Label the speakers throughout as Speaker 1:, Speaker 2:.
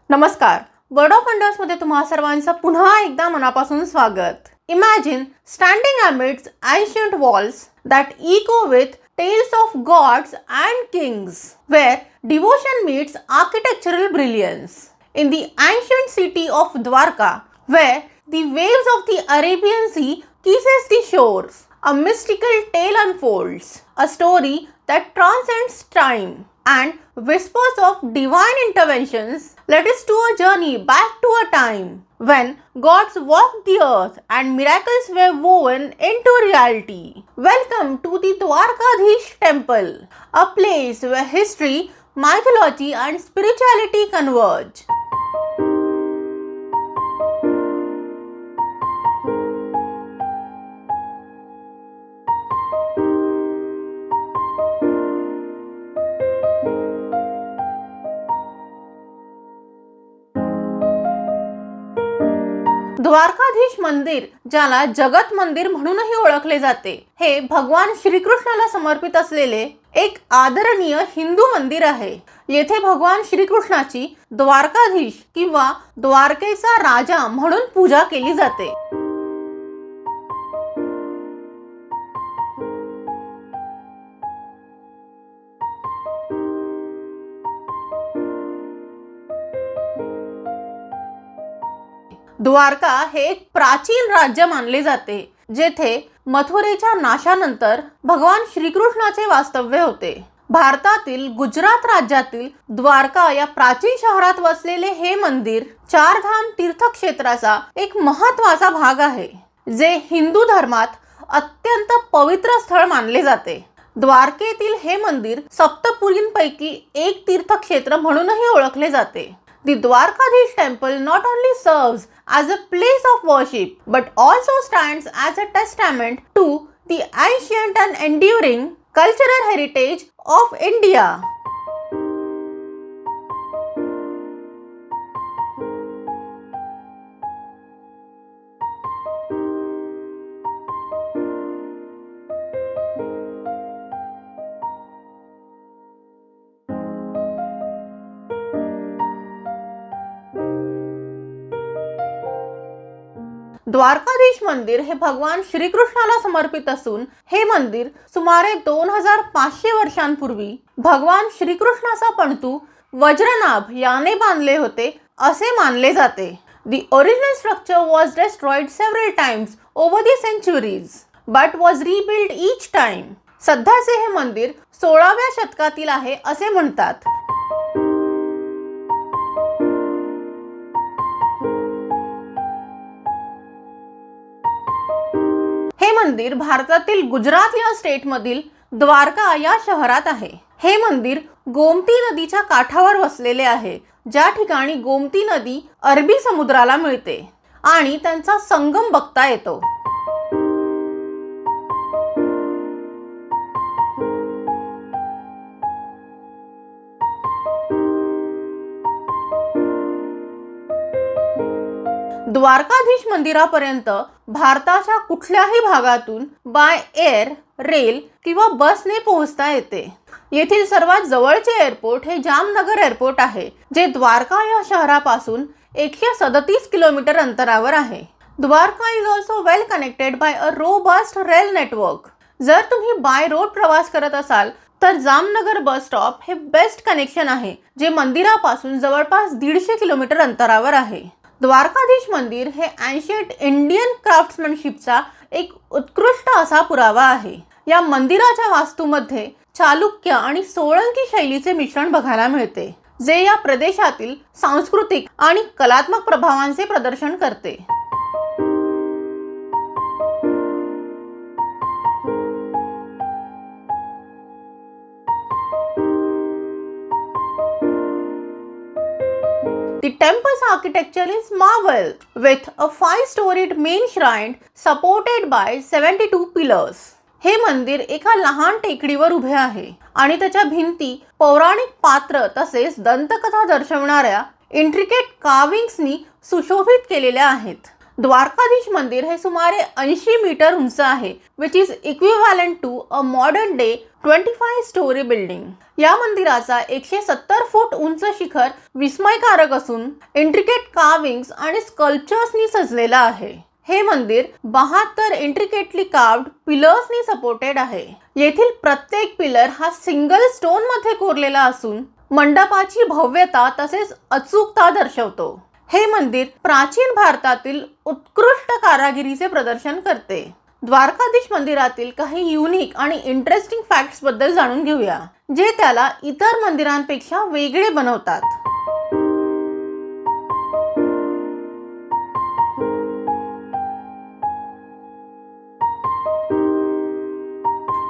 Speaker 1: नमस्कार, word of wonders मध्ये तुम्हा सर्वांचं पुन्हा एकदा मनापासून स्वागत. Imagine standing amidst ancient walls that echo with tales of gods and kings, where devotion meets architectural brilliance. In the ancient city of Dwarka, where the waves of the Arabian Sea kisses the shores, a mystical tale unfolds, a story that transcends time and whispers of divine interventions. Let us do a journey back to a time when gods walked the earth and miracles were woven into reality. Welcome to the Dwarkadhish temple, a place where history, mythology and spirituality converge. Dwarkadhish मंदिर, ज्याला जगत मंदिर म्हणूनही ओळखले जाते, हे भगवान श्रीकृष्णाला समर्पित असलेले एक आदरणीय हिंदू मंदिर आहे. येथे भगवान श्रीकृष्णाची द्वारकाधीश किंवा द्वारकेचा राजा म्हणून पूजा केली जाते. द्वारका हे एक प्राचीन राज्य मानले जाते, जेथे मथुरेच्या नाशानंतर भगवान श्रीकृष्णाचे वास्तव्य होते. भारतातील गुजरात राज्यातील द्वारका या प्राचीन शहरात वसलेले हे मंदिर चारधाम तीर्थक्षेत्राचा एक महत्त्वाचा भाग आहे, जे हिंदू धर्मात अत्यंत पवित्र स्थळ मानले जाते. द्वारकेतील हे मंदिर सप्तपुरींपैकी एक तीर्थक्षेत्र म्हणूनही ओळखले जाते. The Dwarkadhish temple not only serves as a place of worship but also stands as a testament to the ancient and enduring cultural heritage of India. Dwarkadhish मंदिर हे भगवान श्रीकृष्णाला समर्पित असून हे मंदिर सुमारे 2500 वर्षांपूर्वी भगवान श्रीकृष्णाचा पणतू वज्रनाभ याने बांधले होते असे मानले जाते. The original structure was destroyed several times over the centuries but was rebuilt each time. सध्याचे हे मंदिर 16व्या शतकातील आहे असे म्हणतात. हे मंदिर भारतातील गुजरात या स्टेट मधील द्वारका या शहरात आहे. हे मंदिर गोमती नदीच्या काठावर वसलेले आहे, ज्या ठिकाणी गोमती नदी अरबी समुद्राला मिळते आणि त्यांचा संगम बघता येतो. द्वारकाधीश मंदिरापर्यंत भारताच्या कुठल्याही भागातून बाय एअर, रेल किंवा बसने पोहोचता येते. येथील सर्वात जवळचे एअरपोर्ट हे जामनगर एअरपोर्ट आहे, जे द्वारका या शहरापासून 137 किलोमीटर अंतरावर आहे. Dwarka is also well connected by a robust rail network. जर तुम्ही बाय रोड प्रवास करत असाल तर जामनगर बस स्टॉप हे बेस्ट कनेक्शन आहे, जे मंदिरापासून जवळपास 150 किलोमीटर अंतरावर आहे. द्वारकाधीश मंदिर हे एन्शियंट इंडियन क्राफ्ट्समनशिपचा एक उत्कृष्ट असा पुरावा आहे. या मंदिराच्या वास्तूमध्ये चालुक्य आणि सोळंकी शैलीचे मिश्रण बघायला मिळते, जे या प्रदेशातील सांस्कृतिक आणि कलात्मक प्रभावांचे प्रदर्शन करते. The temple's architecture is marvel with a 5-storied main shrine supported by 72 pillars. हे मंदिर एका लहान टेकडीवर उभे आहे आणि त्याच्या भिंती पौराणिक पात्र तसेच दंतकथा दर्शवणाऱ्या इंट्रिकेट कार्विंग्सनी सुशोभित केलेल्या आहेत. द्वारकाधीश मंदिर हे सुमारे 80 मीटर उंच आहे, which is equivalent to a modern day 25 storey building. या मंदिराचा 170 फूट उंच शिखर विस्मयकारक असून इंट्रिकेट कार्विंग्स आणि स्कल्पचर्सनी सजलेला आहे. हे मंदिर 72 इंट्रिकेटली कार्व्ड पिलर्सनी सपोर्टेड आहे. येथील प्रत्येक पिलर हा सिंगल स्टोन मध्ये कोरलेला असून मंडपाची भव्यता तसेच अचूकता दर्शवतो. हे मंदिर प्राचीन भारतातील उत्कृष्ट कारागिरीचे प्रदर्शन करते. द्वारकाधीश मंदिरातील काही युनिक आणि इंटरेस्टिंग फॅक्ट्स बद्दल जाणून घेऊया, जे त्याला इतर मंदिरांपेक्षा वेगळे बनवतात.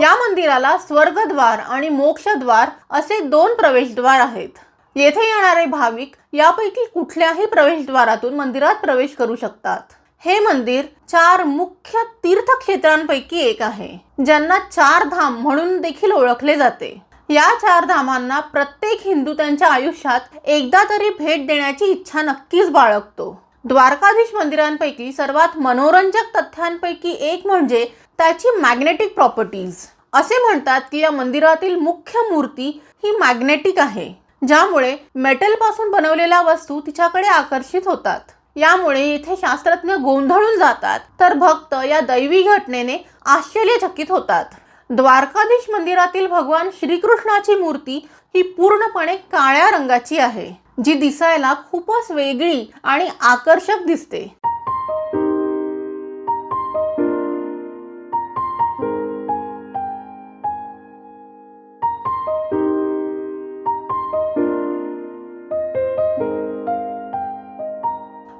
Speaker 1: या मंदिराला स्वर्गद्वार आणि मोक्षद्वार असे 2 प्रवेशद्वार आहेत. येथे येणारे भाविक यापैकी कुठल्याही प्रवेशद्वारातून मंदिरात प्रवेश करू शकतात. हे मंदिर 4 मुख्य तीर्थक्षेत्रांपैकी एक आहे, ज्यांना 4 धाम म्हणून देखील ओळखले जाते. या 4 धामांना प्रत्येक हिंदू त्यांच्या आयुष्यात एकदा तरी भेट देण्याची इच्छा नक्कीच बाळगतो. द्वारकाधीश मंदिरांपैकी सर्वात मनोरंजक तथ्यांपैकी एक म्हणजे त्याची मॅग्नेटिक प्रॉपर्टीज. असे म्हणतात की या मंदिरातील मुख्य मूर्ती ही मॅग्नेटिक आहे, ज्यामुळे मेटल पासून बनवलेल्या वस्तू तिच्याकडे आकर्षित होतात. यामुळे येथे शास्त्रज्ञ गोंधळून जातात, तर भक्त या दैवी घटनेने आश्चर्यचकित होतात. द्वारकाधीश मंदिरातील भगवान श्रीकृष्णाची मूर्ती ही पूर्णपणे काळ्या रंगाची आहे, जी दिसायला खूपच वेगळी आणि आकर्षक दिसते.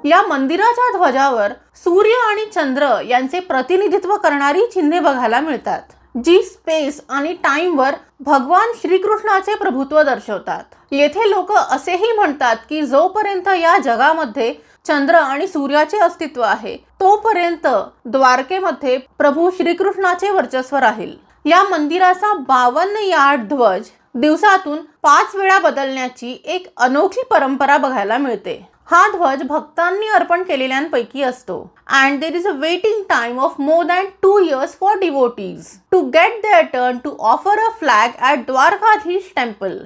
Speaker 1: या मंदिराच्या ध्वजावर सूर्य आणि चंद्र यांचे प्रतिनिधित्व करणारी चिन्हे बघायला मिळतात, जी स्पेस आणि टाइमवर भगवान श्रीकृष्णाचे प्रभुत्व दर्शवतात. येथे लोक असेही म्हणतात की जोपर्यंत या जगामध्ये चंद्र आणि सूर्याचे अस्तित्व आहे, तोपर्यंत द्वारकेमध्ये प्रभू श्रीकृष्णाचे वर्चस्व राहील. या मंदिराचा 52 यार्ड ध्वज दिवसातून 5 वेळा बदलण्याची एक अनोखी परंपरा बघायला मिळते. हा ध्वज भक्तांनी अर्पण केलेल्यांपैकी असतो. And there is a waiting time of more than 2 years for devotees to get their turn to offer a flag at Dwarkadhish temple.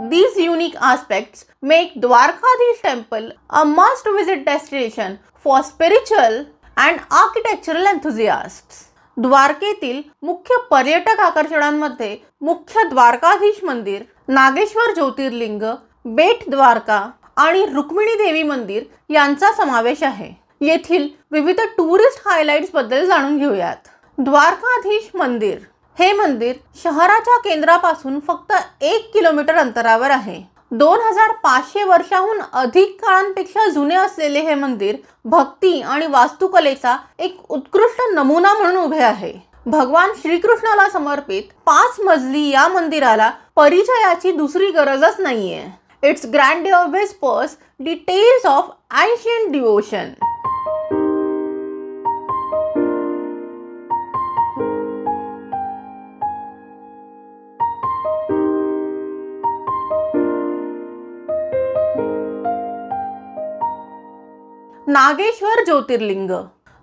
Speaker 1: These unique aspects make Dwarkadish Temple a must-visit destination for spiritual and architectural enthusiasts. द्वारकेतील मुख्य पर्यटक आकर्षणांमध्ये मुख्य द्वारकाधीश मंदिर, नागेश्वर ज्योतिर्लिंग, बेट द्वारका आणि रुक्मिणी देवी मंदिर यांचा समावेश आहे. येथील विविध टुरिस्ट हायलाइट्स बद्दल जाणून घेऊयात. द्वारकाधीश मंदिर हे मंदिर शहराच्या केंद्रापासून फक्त 1 किलोमीटर अंतरावर आहे. 2500 वर्षाहून अधिक काळांपेक्षा जुने असलेले हे मंदिर भक्ती आणि वास्तुकलेचा एक उत्कृष्ट नमुना म्हणून उभे आहे. भगवान श्रीकृष्णाला समर्पित 5 मजली या मंदिराला परिचयाची दुसरी गरजच नाहीये. It's grandeur whispers details of ancient devotion. Nageshwar Jyotirlinga.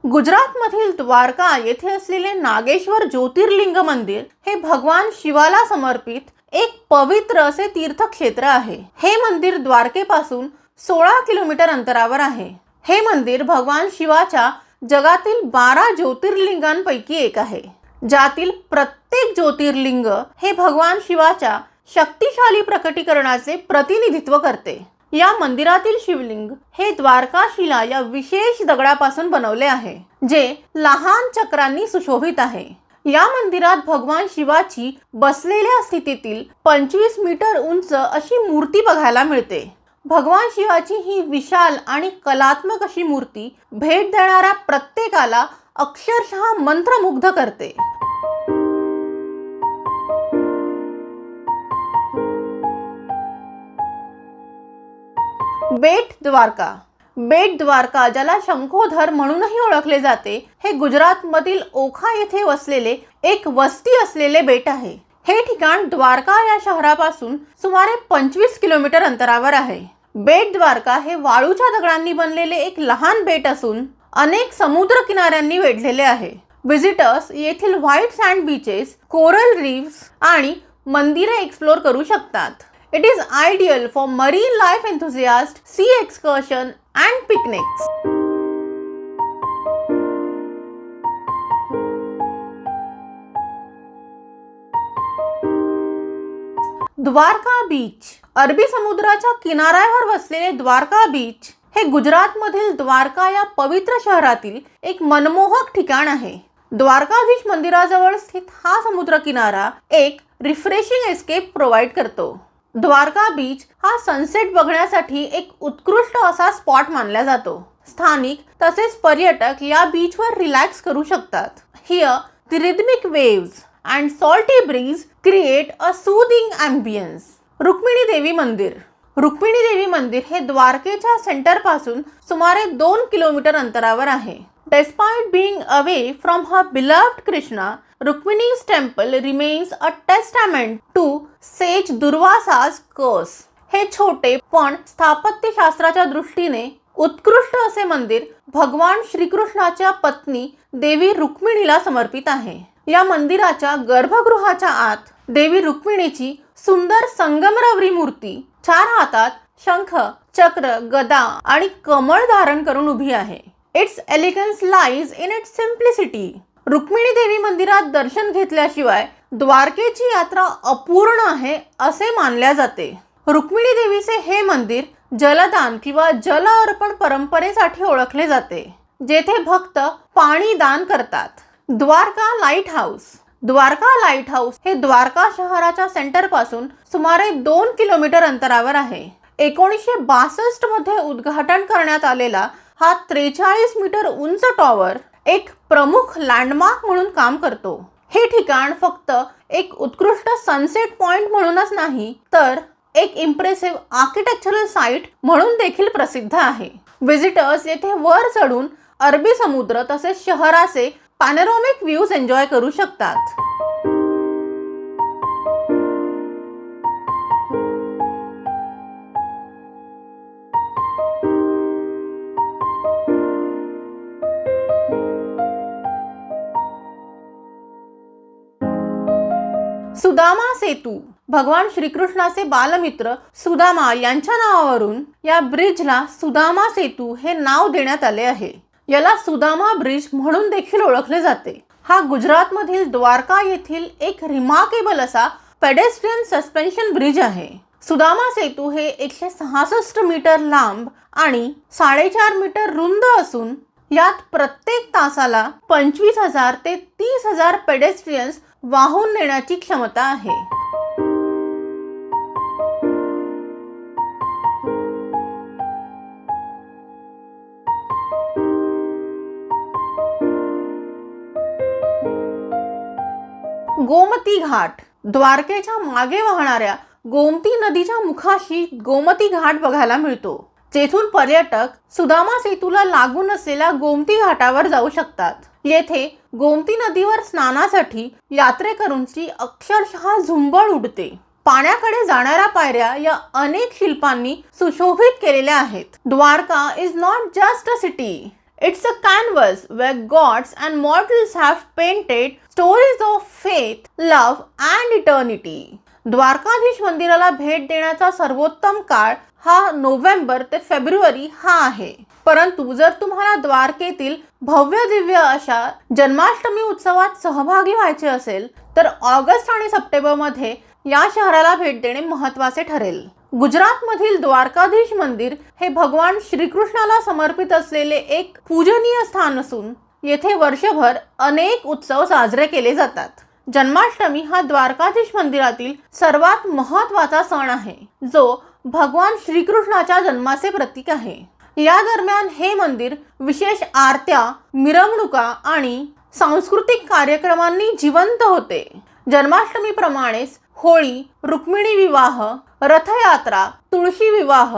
Speaker 1: गुजरातमधील द्वारका येथे असलेले नागेश्वर ज्योतिर्लिंग मंदिर हे भगवान शिवाला समर्पित एक पवित्र असे तीर्थक्षेत्र आहे. हे मंदिर द्वारकेपासून 16 किलोमीटर अंतरावर आहे. हे मंदिर भगवान शिवाच्या जगातील 12 ज्योतिर्लिंगांपैकी एक आहे, ज्यातील प्रत्येक ज्योतिर्लिंग हे भगवान शिवाच्या शक्तिशाली प्रकटीकरणाचे प्रतिनिधित्व करते. या मंदिरातील शिवलिंग हे द्वारकाशिला या विशेष दगडापासून बनवले आहे, जे लहान चक्रांनी सुशोभित आहे. या मंदिरात भगवान शिवाची बसलेल्या स्थितीतील 25 मीटर उंच अशी मूर्ती बघायला मिळते. भगवान शिवाची ही विशाल आणि कलात्मक अशी मूर्ती भेट देणाऱ्या प्रत्येकाला अक्षरशः मंत्रमुग्ध करते. बेट द्वारका. बेट द्वारका, ज्याला शंखोधर म्हणूनही ओळखले जाते, हे गुजरातमधील ओखा येथे वसलेले एक वस्ती असलेले बेट आहे. हे ठिकाण द्वारका या शहरापासून सुमारे 25 किलोमीटर अंतरावर आहे. बेट द्वारका हे वाळूच्या दगडांनी बनलेले एक लहान बेट असून अनेक समुद्र किनाऱ्यांनी वेढलेले आहे. व्हिजिटर्स येथील white sand beaches, coral reefs आणि मंदिरे एक्सप्लोर करू शकतात. It is ideal for marine life enthusiasts, sea excursion and picnics. Dwarka beach. अरबी समुद्राच्या किनाऱ्यावर वसलेले द्वारका बीच हे गुजरातमधील द्वारका या पवित्र शहरातील एक मनमोहक ठिकाण आहे. द्वारकाधीश मंदिराजवळ स्थित हा समुद्र किनारा एक रिफ्रेशिंग एस्केप प्रोव्हाइड करतो. द्वारका बीच हा सनसेट बघण्यासाठी एक उत्कृष्ट असा स्पॉट मानला जातो. स्थानिक तसेच पर्यटक या बीचवर रिलॅक्स करू शकतात. Hear the rhythmic waves and salty breeze create a soothing ambience. Rukmini Devi मंदिर. रुक्मिणी देवी मंदिर हे द्वारकेच्या सेंटरपासून सुमारे 2 किलोमीटर अंतरावर आहे. Despite being away from her beloved Krishna, Rukmini's temple remains a testament to sage Durvasa's curse. हे छोटे पण स्थापत्यशास्त्राच्या दृष्टीने उत्कृष्ट असे मंदिर भगवान श्रीकृष्णाच्या पत्नी देवी रुक्मिणीला समर्पित आहे. या मंदिराच्या गर्भगृहाच्या आत देवी रुक्मिणीची सुंदर संगमरवरी मूर्ती 4 हातात शंख, चक्र, गदा आणि कमळ धारण करून उभी आहे. Its elegance lies in its simplicity. Rukmini देवी मंदिरात दर्शन घेतल्याशिवाय द्वारकेची यात्रा अपूर्ण आहे असे मानले जाते. रुक्मिणी देवीचे हे मंदिर जलदान किंवा जल अर्पण परंपरेसाठी ओळखले जाते, जेथे भक्त पाणी दान करतात. Dwarka light house. Dwarka light house हे द्वारका शहराच्या सेंटरपासून सुमारे 2 किलोमीटर अंतरावर आहे. 1962 मध्ये उद्घाटन करण्यात आलेला हा 43 मीटर उंच टॉवर एक प्रमुख लँडमार्क म्हणून काम करतो. हे ठिकाण फक्त एक उत्कृष्ट सनसेट पॉइंट म्हणूनच नाही, तर एक इम्प्रेसिव्ह आर्किटेक्चरल साइट म्हणून देखील प्रसिद्ध आहे. व्हिजिटर्स येथे वर चढून अरबी समुद्र तसेच शहराचे पॅनोरामिक व्ह्यूज एन्जॉय करू शकतात. सुदामा सेतू. भगवान श्रीकृष्णाचे बालमित्र सुदामा यांच्या नावावरून या ब्रिजला सुदामा सेतू हे नाव देण्यात आले आहे. याला सुदामा ब्रिज म्हणून देखील ओळखले जाते. हा गुजरातमधील द्वारका येथील एक रिमार्केबल असा पेडेस्ट्रियन सस्पेन्शन ब्रिज आहे. सुदामा सेतू हे 166 मीटर लांब आणि 4.5 मीटर रुंद असून यात प्रत्येक तासाला 25,000 ते 30,000 पेडेस्ट्रियन्स वाहून नेण्याची क्षमता आहे. गोमती घाट. द्वारकेच्या मागे वाहणाऱ्या गोमती नदीच्या मुखाशी गोमती घाट बघायला मिळतो, जेथून पर्यटक सुदामा सेतूला लागून असलेल्या गोमती घाटावर जाऊ शकतात. येथे गोमती नदीवर स्नानासाठी यात्रेकरूंची अक्षरशः झुंबड उडते. पाण्याकडे जाणाऱ्या पायऱ्या या अनेक शिल्पांनी सुशोभित केलेल्या आहेत. Dwarka is not just a city, it's a canvas where gods and mortals have painted stories of faith, love and eternity. Dwarkadhish मंदिराला भेट देण्याचा सर्वोत्तम काळ हा नोव्हेंबर ते फेब्रुवारी हा आहे. परंतु जर तुम्हाला द्वारकेतील भव्य दिव्य अशा जन्माष्टमी उत्सवात सहभागी व्हायचे असेल तर ऑगस्ट आणि सप्टेंबर मध्ये या शहराला भेट देणे महत्त्वाचे ठरेल. गुजरातमधील द्वारकाधीश मंदिर हे भगवान श्रीकृष्णाला समर्पित असलेले एक पूजनीय स्थान असून येथे वर्षभर अनेक उत्सव साजरे केले जातात. जन्माष्टमी हा द्वारकाधीश मंदिरातील सर्वात महत्त्वाचा सण आहे, जो भगवान श्रीकृष्णाच्या जन्माचे प्रतीक आहे. या दरम्यान हे मंदिर विशेष आरत्या, मिरवणुका आणि सांस्कृतिक कार्यक्रमांनी जिवंत होते. जन्माष्टमीप्रमाणेच होळी, रुक्मिणी विवाह, रथयात्रा, तुळशी विवाह,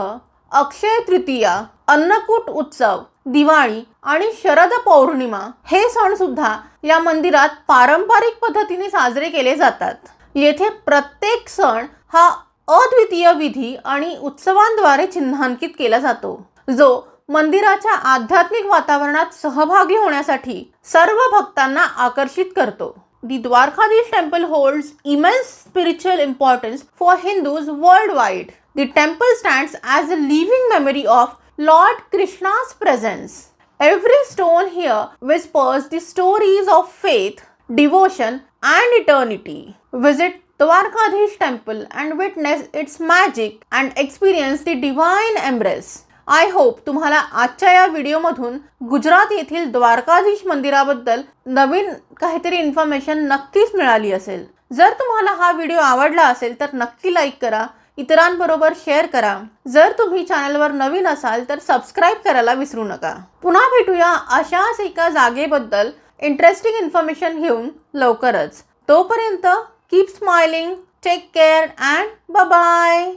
Speaker 1: अक्षय तृतीया, अन्नकूट उत्सव, दिवाळी आणि शरद पौर्णिमा हे सण सुद्धा या मंदिरात पारंपरिक पद्धतीने साजरे केले जातात. येथे प्रत्येक सण हा अद्वितीय विधी आणि उत्सवांद्वारे चिन्हांकित केला जातो, जो मंदिराच्या आध्यात्मिक वातावरणात सहभागी होण्यासाठी सर्व भक्तांना आकर्षित करतो. The Dwarkadhish temple holds immense spiritual importance for Hindus worldwide. The temple stands as a living memory of Lord Krishna's presence. Every stone here whispers the stories of faith, devotion, and eternity. Visit Dwarkadhish temple and witness its magic and experience the divine embrace. I hope तुम्हाला आजच्या या व्हिडिओमधून गुजरात येथील द्वारकाधीश मंदिराबद्दल नवीन काहीतरी information नक्कीच मिळाली असेल. जर तुम्हाला हा व्हिडिओ आवडला असेल तर नक्की लाईक करा, इतरांबरोबर शेअर करा. जर तुम्ही चॅनलवर नवीन असाल तर सबस्क्राईब करायला विसरू नका. पुन्हा भेटूया अशाच एका जागेबद्दल इंटरेस्टिंग इन्फॉर्मेशन घेऊन लवकरच. तोपर्यंत keep smiling, take care and bye bye.